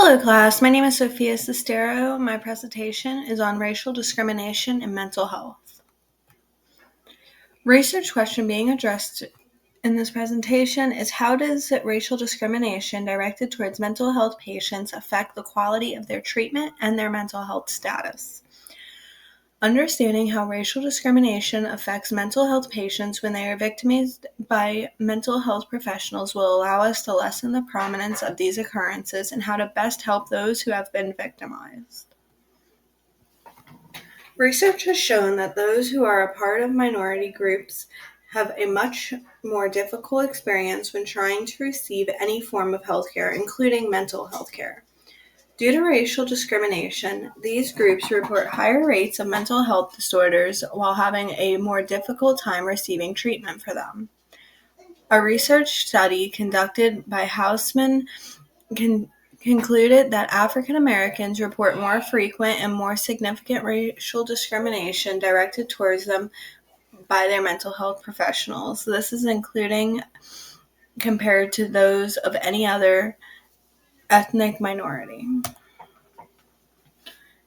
Hello class, my name is Sophia Sestero. My presentation is on racial discrimination and mental health. Research question being addressed in this presentation is how does racial discrimination directed towards mental health patients affect the quality of their treatment and their mental health status? Understanding how racial discrimination affects mental health patients when they are victimized by mental health professionals will allow us to lessen the prominence of these occurrences and how to best help those who have been victimized. Research has shown that those who are a part of minority groups have a much more difficult experience when trying to receive any form of healthcare, including mental health care. Due to racial discrimination, these groups report higher rates of mental health disorders while having a more difficult time receiving treatment for them. A research study conducted by Hausman concluded that African Americans report more frequent and more significant racial discrimination directed towards them by their mental health professionals. This is including compared to those of any other ethnic minority.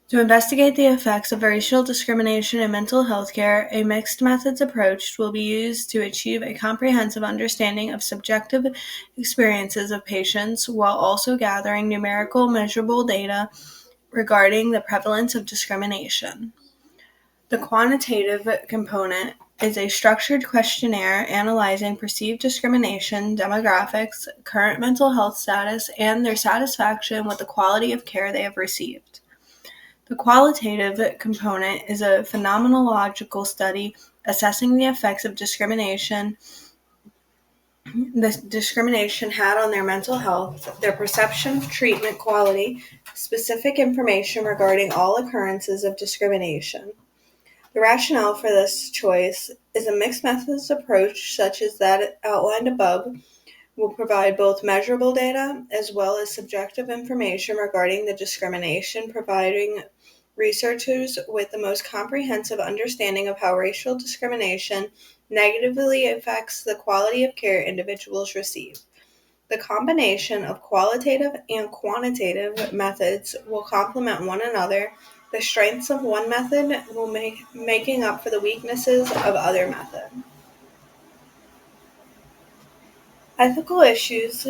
To investigate the effects of racial discrimination in mental health care, a mixed methods approach will be used to achieve a comprehensive understanding of subjective experiences of patients while also gathering numerical measurable data regarding the prevalence of discrimination. The quantitative component is a structured questionnaire analyzing perceived discrimination, demographics, current mental health status, and their satisfaction with the quality of care they have received. The qualitative component is a phenomenological study assessing the effects of discrimination had on their mental health, their perception of treatment quality, specific information regarding all occurrences of discrimination. The rationale for this choice is a mixed methods approach such as that outlined above will provide both measurable data as well as subjective information regarding the discrimination, providing researchers with the most comprehensive understanding of how racial discrimination negatively affects the quality of care individuals receive. The combination of qualitative and quantitative methods will complement one another. The strengths of one method will making up for the weaknesses of other method. Ethical issues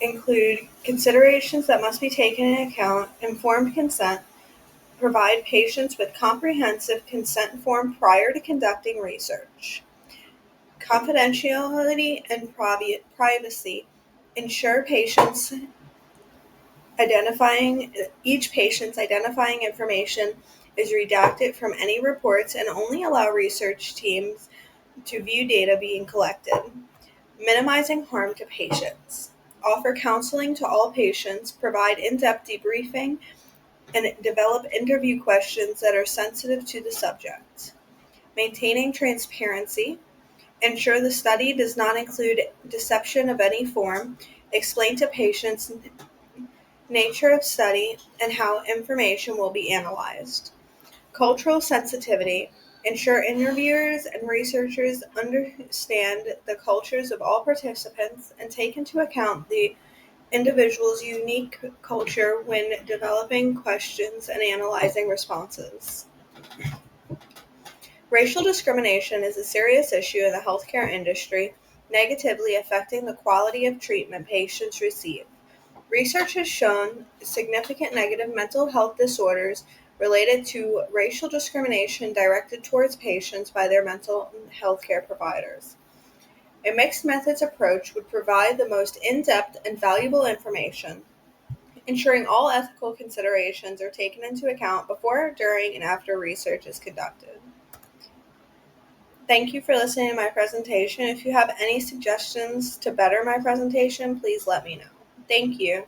include considerations that must be taken into account, informed consent, provide patients with comprehensive consent form prior to conducting research. Confidentiality and privacy ensure each patient's identifying information is redacted from any reports and only allow research teams to view data being collected. Minimizing harm to patients. Offer counseling to all patients, provide in-depth debriefing, and develop interview questions that are sensitive to the subject. Maintaining transparency. Ensure the study does not include deception of any form. Explain to patients nature of study and how information will be analyzed. Cultural sensitivity. Ensure interviewers and researchers understand the cultures of all participants and take into account the individual's unique culture when developing questions and analyzing responses. Racial discrimination is a serious issue in the healthcare industry, negatively affecting the quality of treatment patients receive. Research has shown significant negative mental health disorders related to racial discrimination directed towards patients by their mental health care providers. A mixed methods approach would provide the most in-depth and valuable information, ensuring all ethical considerations are taken into account before, during, and after research is conducted. Thank you for listening to my presentation. If you have any suggestions to better my presentation, please let me know. Thank you.